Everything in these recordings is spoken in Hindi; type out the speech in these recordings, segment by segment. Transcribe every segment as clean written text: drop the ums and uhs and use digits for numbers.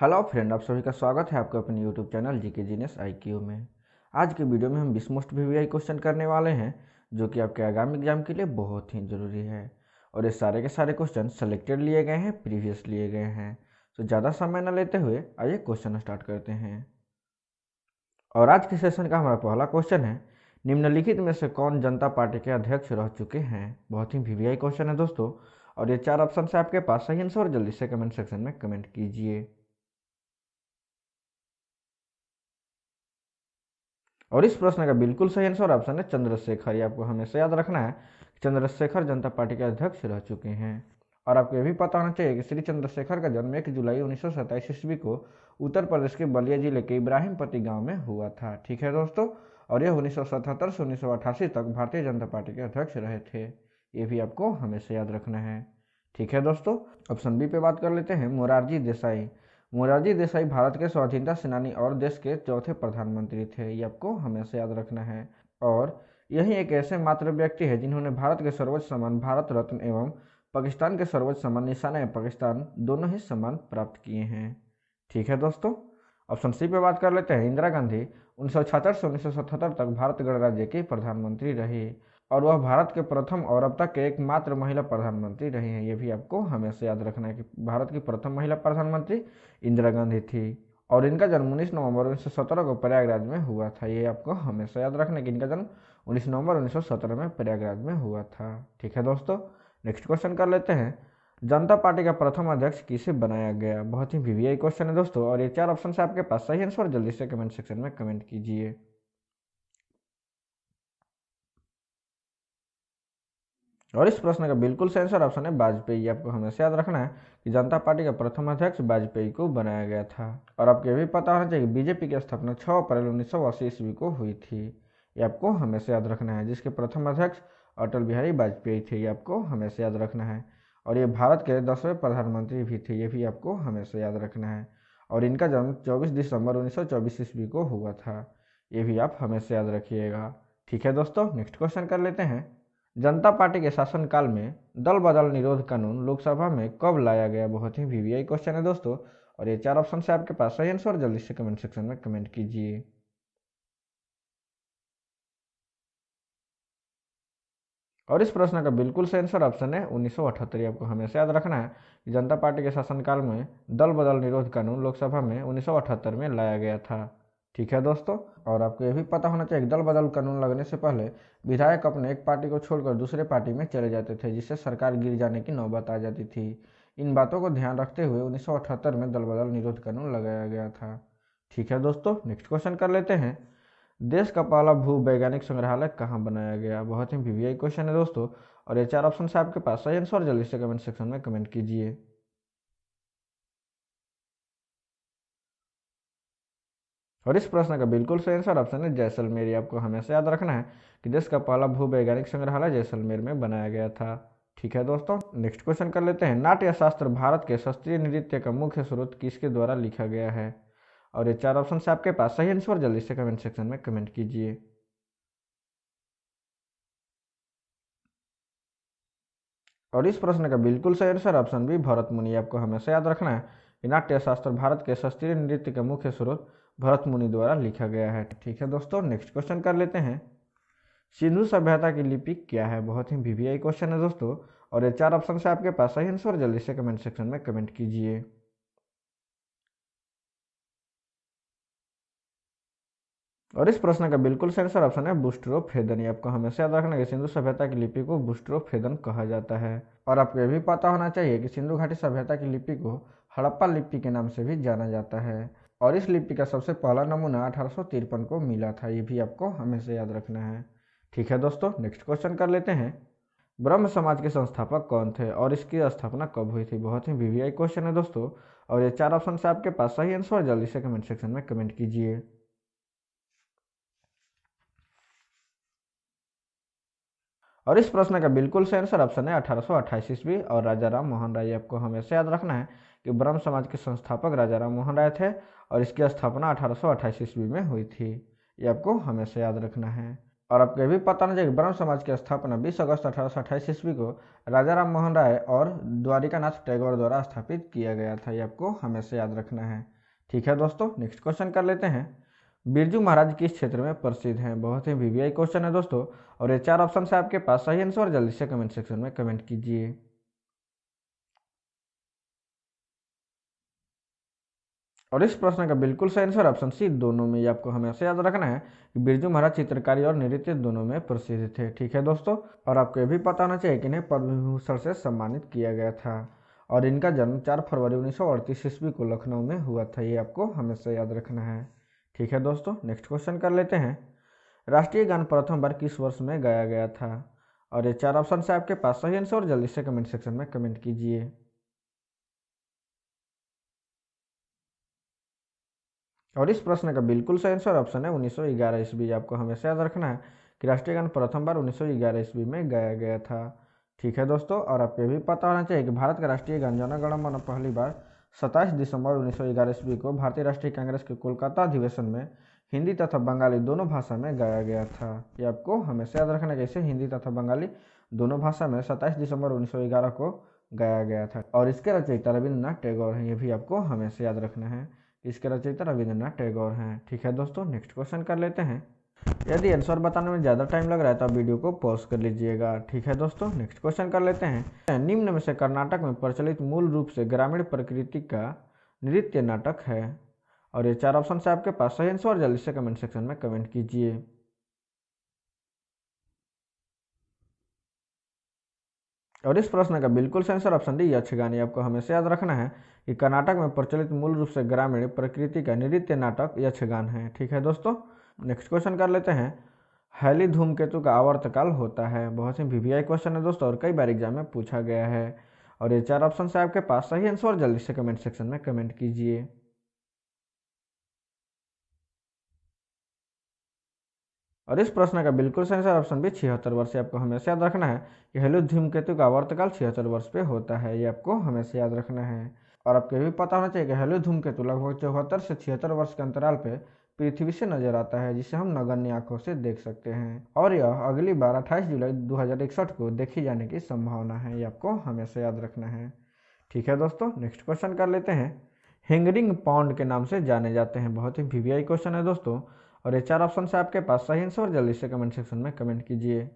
हेलो फ्रेंड, आप सभी का स्वागत है आपके अपने YouTube channel GK genius IQ में। आज के वीडियो में हम 20 मोस्ट VVI क्वेश्चन करने वाले हैं जो कि आपके आगामी एग्जाम के लिए बहुत ही ज़रूरी है। और ये सारे के सारे क्वेश्चन सेलेक्टेड लिए गए हैं, प्रीवियस लिए गए हैं। तो ज़्यादा समय न लेते हुए आइए क्वेश्चन स्टार्ट करते हैं। और आज के सेशन का हमारा पहला क्वेश्चन है, निम्नलिखित में से कौन जनता पार्टी के अध्यक्ष रह चुके हैं। बहुत ही VVI क्वेश्चन है दोस्तों। और ये 4 ऑप्शन है आपके पास, सही आंसर जल्दी से कमेंट सेक्शन में कमेंट कीजिए। और इस प्रश्न का बिल्कुल सही आंसर ऑप्शन है चंद्रशेखर। ये आपको हमेशा याद रखना है कि चंद्रशेखर जनता पार्टी के अध्यक्ष रह चुके हैं। और आपको यह भी पता होना चाहिए कि श्री चंद्रशेखर का जन्म 1 जुलाई 1927 ईस्वी को उत्तर प्रदेश के बलिया जिले के इब्राहिमपट्टी गांव में हुआ था। ठीक है दोस्तों। और यह 1977 से 1988 तक भारतीय जनता पार्टी के अध्यक्ष रहे थे। ये भी आपको हमेशा याद रखना है। ठीक है दोस्तों। ऑप्शन बी पे बात कर लेते हैं, मोरारजी देसाई। मोरारजी देसाई भारत के स्वाधीनता सेनानी और देश के चौथे प्रधानमंत्री थे। ये आपको हमेशा याद रखना है। और यही एक ऐसे मात्र व्यक्ति है जिन्होंने भारत के सर्वोच्च सम्मान भारत रत्न एवं पाकिस्तान के सर्वोच्च सम्मान निशान पाकिस्तान दोनों ही सम्मान प्राप्त किए हैं। ठीक है दोस्तों। ऑप्शन सी पे बात कर लेते हैं, इंदिरा गांधी 1976 से 1977 तक भारत गणराज्य की प्रधानमंत्री रही और वह भारत के प्रथम और अब तक के एकमात्र महिला प्रधानमंत्री रही हैं। ये भी आपको हमेशा याद रखना है कि भारत की प्रथम महिला प्रधानमंत्री इंदिरा गांधी थी। और इनका जन्म 19 नवंबर 1917 को प्रयागराज में हुआ था। ये आपको हमेशा याद रखना है कि इनका जन्म 19 नवंबर 1917 में प्रयागराज में हुआ था। ठीक है दोस्तों। नेक्स्ट क्वेश्चन कर लेते हैं, जनता पार्टी का प्रथम अध्यक्ष किसे बनाया गया। बहुत ही VVI क्वेश्चन है दोस्तों। और ये 4 ऑप्शन है आपके पास, सही आंसर जल्दी से कमेंट सेक्शन में कमेंट कीजिए। और इस प्रश्न का बिल्कुल सही आंसर ऑप्शन है वाजपेयी। आपको हमेशा याद रखना है कि जनता पार्टी का प्रथम अध्यक्ष वाजपेयी को बनाया गया था। और आपको यह भी पता होना चाहिए कि बीजेपी की स्थापना 6 अप्रैल 1980 ईस्वी को हुई थी। ये आपको हमेशा याद रखना है, जिसके प्रथम अध्यक्ष अटल बिहारी वाजपेयी थे। ये आपको हमेशा याद रखना है। और ये भारत के 10वें प्रधानमंत्री भी थे। ये भी आपको हमेशा याद रखना है। और इनका जन्म 24 दिसंबर 1924 ईस्वी को हुआ था। ये भी आप हमेशा याद रखिएगा। ठीक है दोस्तों। नेक्स्ट क्वेश्चन कर लेते हैं, जनता पार्टी के शासनकाल में दल बदल निरोध कानून लोकसभा में कब लाया गया। बहुत ही VVI क्वेश्चन है दोस्तों। और ये 4 ऑप्शन है आपके पास, सही आंसर जल्दी से कमेंट सेक्शन में कमेंट कीजिए। और इस प्रश्न का बिल्कुल सही आंसर ऑप्शन है 1978। आपको हमेशा याद रखना है कि जनता पार्टी के शासनकाल में दल बदल निरोध कानून लोकसभा में 1978 में लाया गया था। ठीक है दोस्तों। और आपको यह भी पता होना चाहिए कि दल बदल कानून लगने से पहले विधायक अपने एक पार्टी को छोड़कर दूसरे पार्टी में चले जाते थे, जिससे सरकार गिर जाने की नौबत आ जाती थी। इन बातों को ध्यान रखते हुए 1978 में दल बदल निरोध कानून लगाया गया था। ठीक है दोस्तों। नेक्स्ट क्वेश्चन कर लेते हैं, देश का पहला भू वैज्ञानिक संग्रहालय कहाँ बनाया गया। बहुत ही VVI क्वेश्चन है दोस्तों। और ये 4 ऑप्शन है आपके पास, सही आंसर जल्दी से कमेंट सेक्शन में कमेंट कीजिए। और इस प्रश्न का बिल्कुल सही आंसर ऑप्शन है जैसलमेर। आपको हमेशा याद रखना है कि देश का पहला भू वैज्ञानिक संग्रहालय जैसलमेर में बनाया गया था। ठीक है दोस्तों। नेक्स्ट क्वेश्चन कर लेते हैं, नाट्य शास्त्र भारत के शास्त्रीय नृत्य का मुख्य स्रोत किसके द्वारा लिखा गया है। और ये 4 ऑप्शन है आपके पास, सही आंसर जल्दी से कमेंट सेक्शन में कमेंट कीजिए। और इस प्रश्न का बिल्कुल सही आंसर ऑप्शन बी भरत मुनि। आपको हमेशा याद रखना है कि नाट्य शास्त्र भारत के शास्त्रीय नृत्य का मुख्य स्रोत भरत मुनि द्वारा लिखा गया है। ठीक है दोस्तों। नेक्स्ट क्वेश्चन कर लेते हैं, सिंधु सभ्यता की लिपि क्या है। बहुत ही VVI क्वेश्चन है दोस्तों। और ये 4 ऑप्शन है आपके पास, सही आंसर जल्दी से कमेंट सेक्शन में कमेंट कीजिए। और इस प्रश्न का बिल्कुल सही आंसर ऑप्शन है बुस्ट्रोफेदन। ये आपको हमेशा याद रखना है कि सिंधु सभ्यता की लिपि को बुस्ट्रोफेदन कहा जाता है। और आपको यह भी पता होना चाहिए कि सिंधु घाटी सभ्यता की लिपि को हड़प्पा लिपि के नाम से भी जाना जाता है। और इस लिपि का सबसे पहला नमूना 1853 को मिला था। ये भी आपको हमेशा याद रखना है। ठीक है दोस्तों। नेक्स्ट क्वेश्चन कर लेते हैं, ब्रह्म समाज के संस्थापक कौन थे और इसकी स्थापना कब हुई थी। बहुत ही VVI क्वेश्चन है दोस्तों। और ये 4 ऑप्शन है आपके पास, सही आंसर जल्दी से कमेंट सेक्शन में कमेंट कीजिए। और इस प्रश्न का बिल्कुल सही आंसर ऑप्शन है 1828 ईस्वी और राजा राम मोहन राय। आपको हमेशा याद रखना है कि ब्रह्म समाज के संस्थापक राजा राम मोहन राय थे और इसकी स्थापना 1828 ईस्वी में हुई थी। ये आपको हमेशा याद रखना है। और आपको ये भी पता नहीं चाहिए कि ब्रह्म समाज की स्थापना 20 अगस्त 1828 ईस्वी को राजा राम मोहन राय और द्वारिकानाथ टैगोर द्वारा स्थापित किया गया था। ये आपको हमेशा याद रखना है। ठीक है दोस्तों, नेक्स्ट क्वेश्चन कर लेते हैं। बिरजू महाराज किस क्षेत्र में प्रसिद्ध हैं? बहुत ही वीवीआई क्वेश्चन है दोस्तों, और ये 4 ऑप्शन है आपके पास, सही आंसर जल्दी से कमेंट सेक्शन में कमेंट कीजिए। और इस प्रश्न का बिल्कुल सही आंसर ऑप्शन सी, दोनों में। ये आपको हमेशा याद रखना है कि बिरजू महाराज चित्रकारी और नृत्य दोनों में प्रसिद्ध थे। ठीक है दोस्तों, और आपको ये भी पता होना चाहिए कि इन्हें पद्म विभूषण से सम्मानित किया गया था, और इनका जन्म 4 फरवरी 1938 ईस्वी को लखनऊ में हुआ था। ये आपको हमेशा याद रखना है। ठीक है दोस्तों, नेक्स्ट क्वेश्चन कर लेते हैं। राष्ट्रीय गान प्रथम बार किस वर्ष में गाया गया था? और ये 4 ऑप्शन है आपके पास, सही आंसर जल्दी से कमेंट सेक्शन में कमेंट कीजिए। और इस प्रश्न का बिल्कुल सही आंसर ऑप्शन है 1911 ईस्वी। आपको हमेशा याद रखना है कि राष्ट्रीय गान प्रथम बार 1911 ईस्वी में गाया गया था। ठीक है दोस्तों, और आपको ये भी पता होना चाहिए कि भारत का राष्ट्रीय गान जन गण मन पहली बार 27 दिसंबर 1911 ईस्वी को भारतीय राष्ट्रीय कांग्रेस के कोलकाता अधिवेशन में हिंदी तथा बंगाली दोनों भाषा में गाया गया था। ये आपको हमेशा याद रखना है, कि हिंदी तथा बंगाली दोनों भाषा में 27 दिसंबर 1911 को गाया गया था। और इसके रचयिता रविन्द्रनाथ टैगोर हैं। ये भी आपको हमेशा याद रखना है, इसके रचयिता रविन्द्रनाथ टैगोर हैं। ठीक है दोस्तों, नेक्स्ट क्वेश्चन कर लेते हैं। यदि आंसर बताने में ज़्यादा टाइम लग रहा है तो आप वीडियो को पॉज कर लीजिएगा। ठीक है दोस्तों, नेक्स्ट क्वेश्चन कर लेते हैं। निम्न में से कर्नाटक में प्रचलित मूल रूप से ग्रामीण प्रकृति का नृत्य नाटक है? और ये 4 ऑप्शन है आपके पास, सही आंसर जल्दी से कमेंट सेक्शन में कमेंट कीजिए। और इस प्रश्न का बिल्कुल सही आंसर ऑप्शन डी, यक्षगान। आपको हमेशा याद रखना है कि कर्नाटक में प्रचलित मूल रूप से ग्रामीण प्रकृति का नृत्य नाटक यक्षगान है। ठीक है दोस्तों, नेक्स्ट क्वेश्चन कर लेते हैं। हैली धूमकेतु का आवर्तकाल होता है? बहुत ही वीवीआई क्वेश्चन है दोस्तों, और कई बार एग्जाम में पूछा गया है। और ये 4 ऑप्शन है आपके पास, सही आंसर जल्दी से कमेंट सेक्शन में कमेंट कीजिए। और इस प्रश्न का बिल्कुल सही आंसर ऑप्शन बी, 76 वर्ष। आपको हमेशा याद रखना है कि हेलो धूमकेतु का आवर्तकाल 76 वर्ष पे होता है। ये आपको हमेशा याद रखना है। और आपको भी पता होना चाहिए कि हेलो धूमकेतु लगभग 74 से 76 वर्ष के अंतराल पे पृथ्वी से नजर आता है, जिसे हम नगण्य आंखों से देख सकते हैं। और यह अगली बार 28 जुलाई 2061 को देखी जाने की संभावना है। ये आपको हमेशा याद रखना है। ठीक है दोस्तों, नेक्स्ट क्वेश्चन कर लेते हैं। हिंगरिंग पॉन्ड के नाम से जाने जाते हैं? बहुत ही वीवीआई क्वेश्चन है दोस्तों, और ये 4 ऑप्शन है आपके पास, सही आंसर जल्दी से कमेंट सेक्शन में कमेंट कीजिए।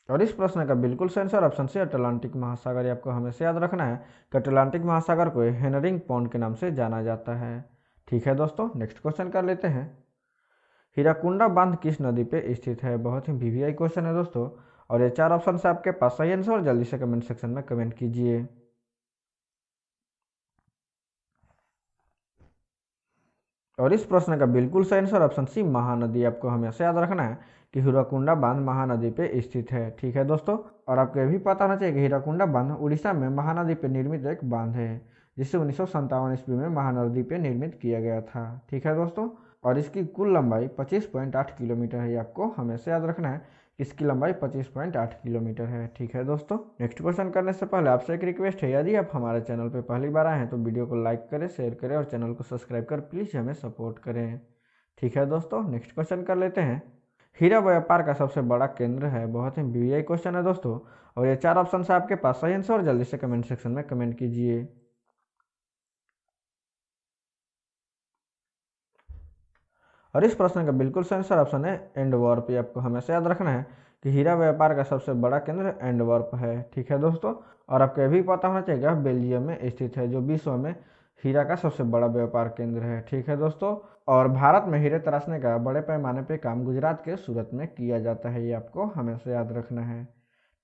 और इस प्रश्न का बिल्कुल सही आंसर ऑप्शन सी, अटलांटिक महासागर। ये आपको हमेशा याद रखना है कि अटलांटिक महासागर को हेनरिंग पॉन्ड के नाम से जाना जाता है। ठीक है दोस्तों, नेक्स्ट क्वेश्चन कर लेते हैं। हीराकुंडा बांध किस नदी पे स्थित है? बहुत ही वीवीआई क्वेश्चन है दोस्तों, और ये 4 ऑप्शन है आपके पास, सही आंसर जल्दी से कमेंट सेक्शन में कमेंट कीजिए। और इस प्रश्न का बिल्कुल सही आंसर ऑप्शन सी, महानदी। आपको हमेशा याद रखना है कि हीराकुंडा बांध महानदी पे स्थित है। ठीक है दोस्तों, और आपको ये भी पता होना चाहिए कि हीराकुंडा बांध उड़ीसा में महानदी पे निर्मित एक बांध है, जिसे 1957 ईस्वी में महानदी पे निर्मित किया गया था। ठीक है दोस्तों, और इसकी कुल लंबाई 25.8 किलोमीटर है। ये आपको हमेशा याद रखना है, इसकी लंबाई 25.8 किलोमीटर है। ठीक है दोस्तों, नेक्स्ट क्वेश्चन करने से पहले आपसे एक रिक्वेस्ट है, यदि आप हमारे चैनल पर पहली बार आए हैं तो वीडियो को लाइक करें, शेयर करें, और चैनल को सब्सक्राइब कर प्लीज़ हमें सपोर्ट करें। ठीक है दोस्तों, नेक्स्ट क्वेश्चन कर लेते हैं। हीरा व्यापार का सबसे बड़ा केंद्र है? बहुत ही वीवीआई क्वेश्चन है दोस्तों, और ये 4 ऑप्शन है आपके पास, सही आंसर जल्दी से कमेंट सेक्शन में कमेंट कीजिए। और इस प्रश्न का बिल्कुल सही आंसर ऑप्शन है एंडवर्प। आपको हमेशा याद रखना है कि हीरा व्यापार का सबसे बड़ा केंद्र एंडवर्प है। ठीक है दोस्तों, और आपको यह भी पता होना चाहिए कि बेल्जियम में स्थित है, जो विश्व में हीरा का सबसे बड़ा व्यापार केंद्र है। ठीक है दोस्तों, और भारत में हीरे तराशने का बड़े पैमाने पे काम गुजरात के सूरत में किया जाता है। ये आपको हमेशा याद रखना है।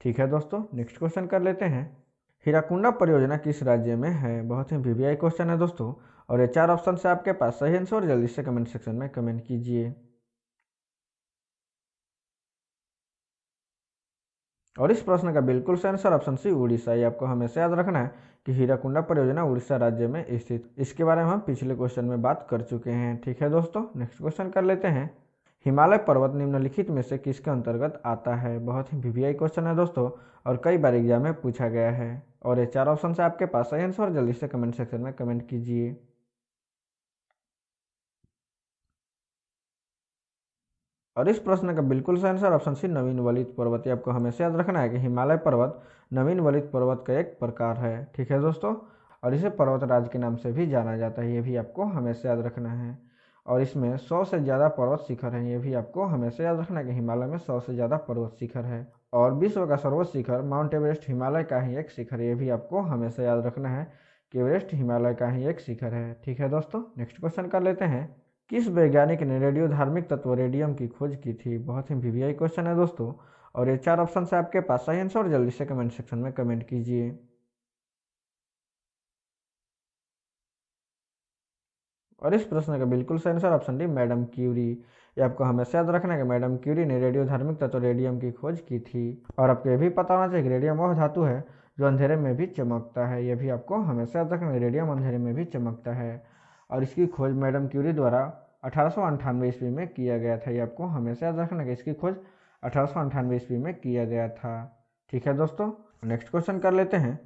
ठीक है दोस्तों, नेक्स्ट क्वेश्चन कर लेते हैं। हीराकुंडा परियोजना किस राज्य में है? बहुत ही वीवीआई क्वेश्चन है दोस्तों, और ये 4 ऑप्शन है आपके पास, सही आंसर जल्दी से कमेंट सेक्शन में कमेंट कीजिए। और इस प्रश्न का बिल्कुल सही आंसर ऑप्शन सी, उड़ीसा। ये आपको हमेशा याद रखना है कि हीराकुंडा परियोजना उड़ीसा राज्य में स्थित, इसके बारे में हम पिछले क्वेश्चन में बात कर चुके हैं। ठीक है दोस्तों, नेक्स्ट क्वेश्चन कर लेते हैं। हिमालय पर्वत निम्नलिखित में से किसके अंतर्गत आता है? बहुत ही वीवीआई क्वेश्चन है दोस्तों, और कई बार एग्जाम में पूछा गया है। और ये 4 ऑप्शन है आपके पास, सही आंसर जल्दी से कमेंट सेक्शन में कमेंट कीजिए। और इस प्रश्न का बिल्कुल सही आंसर ऑप्शन सी नवीन वलित पर्वत। ये आपको हमेशा याद रखना है कि हिमालय पर्वत नवीन वलित पर्वत का एक प्रकार है। ठीक है दोस्तों, और इसे पर्वतराज के नाम से भी जाना जाता है, ये भी आपको हमेशा याद रखना है। और इसमें 100 से ज़्यादा पर्वत शिखर हैं, ये भी आपको हमेशा याद रखना है कि हिमालय में 100 से ज़्यादा पर्वत शिखर है। और विश्व का सर्वोच्च शिखर माउंट एवरेस्ट हिमालय का ही एक शिखर है, ये भी आपको हमेशा याद रखना है कि एवरेस्ट हिमालय का ही एक शिखर है। ठीक है दोस्तों, नेक्स्ट क्वेश्चन कर लेते हैं। किस वैज्ञानिक ने रेडियो धार्मिक तत्व रेडियम की खोज की थी? बहुत ही वीवीआई क्वेश्चन है दोस्तों, और ये 4 ऑप्शन है आपके पास सही आंसर, और जल्दी से कमेंट सेक्शन में कमेंट कीजिए। और इस प्रश्न का बिल्कुल सही answer option D Madame Curie. ये आपको हमेशा याद रखना है कि मैडम क्यूरी ने रेडियो धार्मिक तत्व रेडियम की खोज की थी। और आपको ये भी पता होना चाहिए कि रेडियम वह धातु है जो अंधेरे में भी चमकता है, यह भी आपको हमेशा याद रखना है, रेडियम अंधेरे में भी चमकता है। और इसकी खोज मैडम क्यूरी द्वारा 1898 ईस्वी में किया गया था। ये आपको हमेशा याद रखना है कि इसकी खोज 1898 ईस्वी में किया गया था। ठीक है दोस्तों, नेक्स्ट क्वेश्चन कर लेते हैं।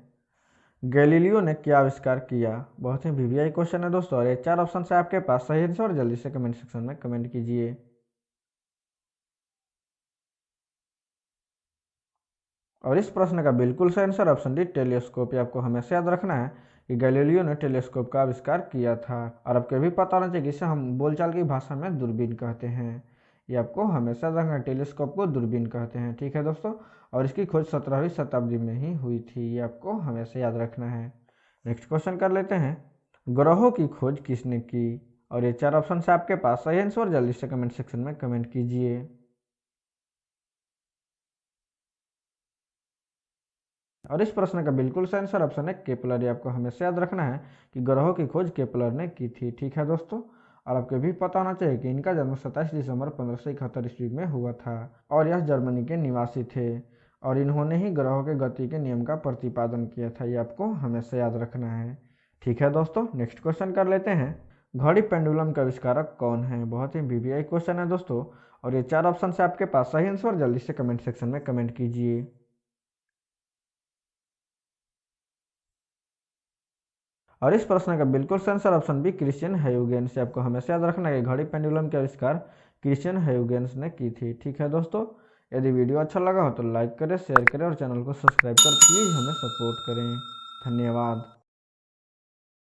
गैलीलियो ने क्या आविष्कार किया? बहुत ही वीवीआई क्वेश्चन है दोस्तों, और ये 4 ऑप्शन है आपके पास सही आंसर, और जल्दी से कमेंट सेक्शन में कमेंट कीजिए। और इस प्रश्न का बिल्कुल सही आंसर ऑप्शन डी टेलीस्कोप। ये आपको हमेशा याद रखना है कि गैलीलियो ने टेलीस्कोप का आविष्कार किया था। और आपको ये भी पता होना चाहिए कि इसे हम बोलचाल की भाषा में दूरबीन कहते हैं। ये आपको हमेशा याद रखना है, टेलीस्कोप को दूरबीन कहते हैं। ठीक है दोस्तों, और इसकी खोज 17वीं शताब्दी में ही हुई थी, ये आपको हमेशा याद रखना है। नेक्स्ट क्वेश्चन कर लेते हैं। ग्रहों की खोज किसने की? और ये 4 ऑप्शन है आपके पास सही आंसर, और जल्दी से कमेंट सेक्शन में कमेंट कीजिए। और इस प्रश्न का बिल्कुल सही आंसर ऑप्शन है केपलर। ये आपको हमेशा याद रखना है कि ग्रहों की खोज केपलर ने की थी। ठीक है दोस्तों, और आपको भी पता होना चाहिए कि इनका जन्म 27 दिसंबर 1571 ईस्वी में हुआ था, और यह जर्मनी के निवासी थे, और इन्होंने ही ग्रहों के गति के नियम का प्रतिपादन किया था। ये आपको हमेशा याद रखना है। ठीक है दोस्तों, नेक्स्ट क्वेश्चन कर लेते हैं। घड़ी पेंडुलम का आविष्कारक कौन है? बहुत ही वीवीआई क्वेश्चन है दोस्तों, और ये 4 ऑप्शन है आपके पास सही आंसर, जल्दी से कमेंट सेक्शन में कमेंट कीजिए। और इस प्रश्न का बिल्कुल सही answer option B Christian Huygens से। आपको हमेशा याद रखना है कि घड़ी पेंडुलम के आविष्कार क्रिश्चियन हाइगेंस ने की थी। ठीक है दोस्तों, यदि वीडियो अच्छा लगा हो तो लाइक करें, शेयर करें, और चैनल को सब्सक्राइब कर प्लीज़ हमें सपोर्ट करें। धन्यवाद।